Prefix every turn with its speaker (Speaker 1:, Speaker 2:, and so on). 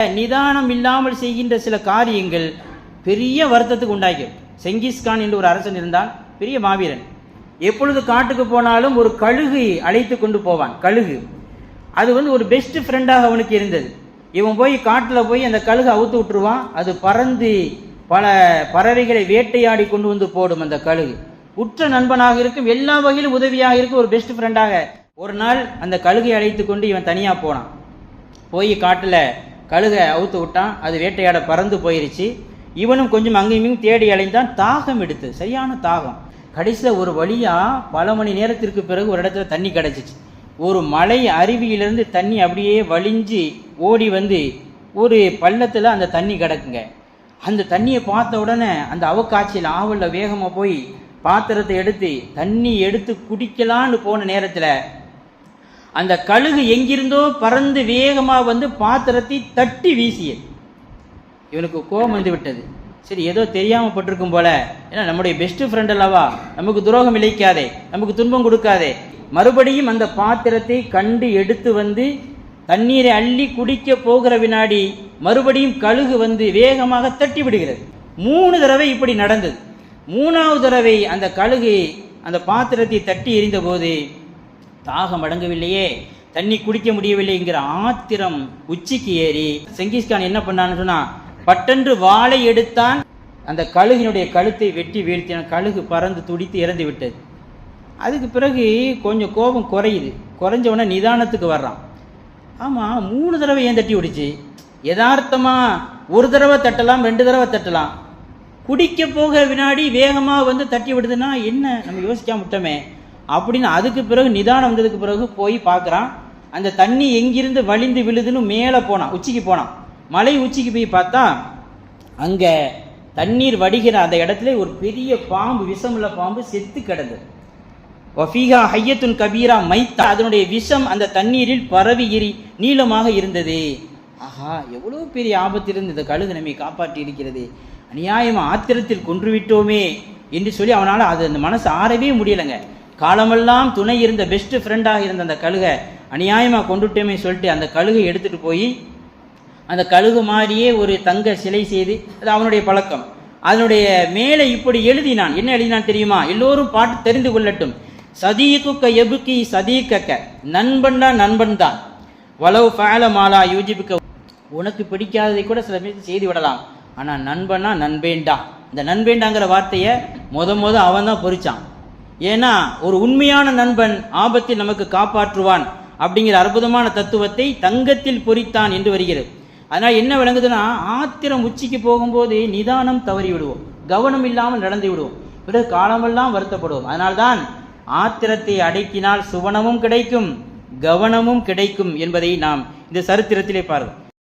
Speaker 1: நிதானம் இல்லாமல் செய்கின்ற சில காரியங்கள் பெரிய வருத்தத்துக்கு உண்டாக்கும். செங்கிஸ்கான் என்று ஒரு அரசன் இருந்தான், பெரிய மாவீரன். எப்பொழுது காட்டுக்கு போனாலும் ஒரு கழுகு அழைத்து கொண்டு போவான். கழுகு அது ஒரு பெஸ்ட் ஃப்ரெண்டாக அவனுக்கு இருந்தது. இவன் போய் காட்டில் போய் அந்த கழுகு அவுத்து விட்டுருவான். அது பறந்து பல பறவைகளை வேட்டையாடி கொண்டு வந்து போடும். அந்த கழுகு உற்ற நண்பனாக இருக்கும், எல்லா வகையிலும் உதவியாக இருக்கும், ஒரு பெஸ்ட் ஃப்ரெண்டாக. ஒரு நாள் அந்த கழுகை அழைத்து கொண்டு இவன் தனியாக போனான். போய் காட்டில் கழுகை அவுத்து விட்டான். அது வேட்டையாட பறந்து போயிருச்சு. இவனும் கொஞ்சம் அங்கேயும் தேடி அலைந்தான். தாகம் எடுத்து, சரியான தாகம். கடைசியில் ஒரு வழியாக பல மணி நேரத்திற்கு பிறகு ஒரு இடத்துல தண்ணி கிடச்சிச்சு. ஒரு மலை அருவியிலிருந்து தண்ணி அப்படியே வழிஞ்சு ஓடி வந்து ஒரு பள்ளத்தில் அந்த தண்ணி கிடக்குங்க. அந்த தண்ணியை பார்த்த உடனே அந்த அவக்காட்சியில் ஆவலில் வேகமாக போய் பாத்திரத்தை எடுத்து தண்ணி எடுத்து குடிக்கலான்னு போன நேரத்தில் அந்த கழுகு எங்கிருந்தோ பறந்து வேகமாக வந்து பாத்திரத்தை தட்டி வீசியது. இவனுக்கு கோபம் வந்து விட்டது. சரி, ஏதோ தெரியாமல் பட்டிருக்கும் போல, ஏன்னா நம்முடைய பெஸ்ட் ஃப்ரெண்ட் அல்லவா, நமக்கு துரோகம் இழைக்காதே, நமக்கு துன்பம் கொடுக்காதே. மறுபடியும் அந்த பாத்திரத்தை கண்டு எடுத்து வந்து தண்ணீரை அள்ளி குடிக்க போகிற வினாடி மறுபடியும் கழுகு வந்து வேகமாக தட்டி விடுகிறது. 3 தடவை இப்படி நடந்தது. 3வது தடவை அந்த கழுகு அந்த பாத்திரத்தை தட்டி எறிந்த போது தாகம் அடங்கவில்லையே, தண்ணி குடிக்க முடியவில்லைங்கிற ஆத்திரம் உச்சிக்கு ஏறி செங்கிஸ்கான் என்ன பண்ணான்னு சொன்னா, பட்டென்று வாளை எடுத்தான். அந்த கழுகினுடைய கழுத்தை வெட்டி வீழ்த்தினான். கழுகு பறந்து துடித்து இறந்து விட்டது. அதுக்கு பிறகு கொஞ்சம் கோபம் குறையுது. குறைஞ்சவன நிதானத்துக்கு வர்றான். ஆமாம், 3 தடவை ஏன் தட்டி விடுச்சு? யதார்த்தமாக ஒரு தடவை தட்டலாம், 2 தடவை தட்டலாம். குடிக்க போக வினாடி வேகமாக வந்து தட்டி விடுதுன்னா என்ன, நம்ம யோசிக்காம விட்டோமே அப்படின்னு. அதுக்கு பிறகு நிதானம் வந்ததுக்கு பிறகு போய் பார்க்குறான். அந்த தண்ணி எங்கிருந்து வழிந்து விழுதுன்னு மேலே போனான், உச்சிக்கு போனான். மலை உச்சிக்கு போய் பார்த்தா அங்கே தண்ணீர் வடிகிற அந்த இடத்துல ஒரு பெரிய பாம்பு, விஷமுள்ள பாம்பு செத்து கிடந்தது. வஃபீஹா ஹையத்துன் கபீரா மைத்தா, அதனுடைய விஷம் அந்த தண்ணீரில் பரவி நீளமாக இருந்தது. ஆஹா, எவ்வளோ பெரிய ஆபத்து இருந்து இந்த கழுகு நம்மை காப்பாற்றி இருக்கிறது, அநியாயமாக ஆத்திரத்தில் கொன்றுவிட்டோமே என்று சொல்லி அவனால் அது அந்த மனசு ஆறவே முடியலைங்க. காலமெல்லாம் துணை இருந்த பெஸ்ட் ஃப்ரெண்டாக இருந்த அந்த கழுகை அநியாயமாக கொண்டுட்டோமே சொல்லிட்டு அந்த கழுகை எடுத்துகிட்டு போய் அந்த கழுகு மாதிரியே ஒரு தங்க சிலை செய்து, அது அவனுடைய பழக்கம், அதனுடைய மேலே இப்படி எழுதினான். என்ன எழுதினான் தெரியுமா? எல்லோரும் பாட்டு தெரிந்து கொள்ளட்டும். சதீகுக்க எபுக்கி சதீகக்க, நண்பன் தான் நண்பன் தான், வலவு ஃபஅல மாலா யூஜிபுக்க, உனக்கு பிடிக்காததை கூட சில பேர் செய்து விடலாம், ஆனால் நண்பனா நண்பேண்டா. இந்த நண்பேண்டாங்கிற வார்த்தையை முத அவன் தான் பொறிச்சான். ஏன்னா ஒரு உண்மையான நண்பன் ஆபத்தில் நமக்கு காப்பாற்றுவான் அப்படிங்கிற அற்புதமான தத்துவத்தை தங்கத்தில் பொறித்தான் என்று வருகிறது. அதனால் என்ன விளங்குதுன்னா, ஆத்திரம் உச்சிக்கு போகும்போது நிதானம் தவறி விடுவோம், கவனம் இல்லாமல் நடந்து விடுவோம், பிறகு காலமெல்லாம் வருத்தப்படுவோம். அதனால்தான் ஆத்திரத்தை அடக்கினால் சுவனமும் கிடைக்கும், கவனமும் கிடைக்கும் என்பதை நாம் இந்த சரித்திரத்திலே பார்க்கிறோம்.